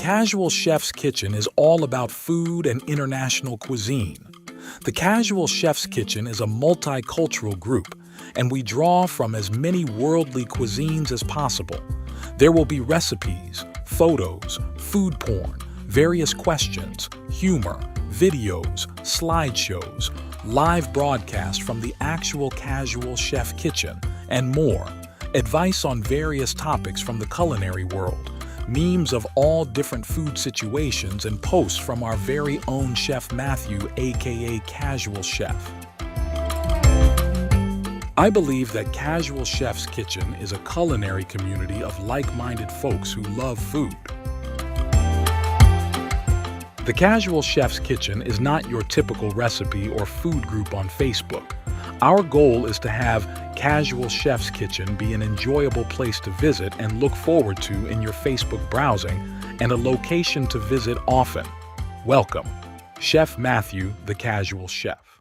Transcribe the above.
Casual Chef's Kitchen is all about food and international cuisine. The Casual Chef's Kitchen is a multicultural group, and we draw from as many worldly cuisines as possible. There will be recipes, photos, food porn, various questions, humor, videos, slideshows, live broadcasts from the actual Casual Chef Kitchen, and more. Advice on various topics from the culinary world, memes of all different food situations, and posts from our very own Chef Matthew, aka Casual Chef. I believe that Casual Chef's Kitchen is a culinary community of like-minded folks who love food. The Casual Chef's Kitchen is not your typical recipe or food group on Facebook. Our goal is to have Casual Chef's Kitchen be an enjoyable place to visit and look forward to in your Facebook browsing, and a location to visit often. Welcome, Chef Matthew, the Casual Chef.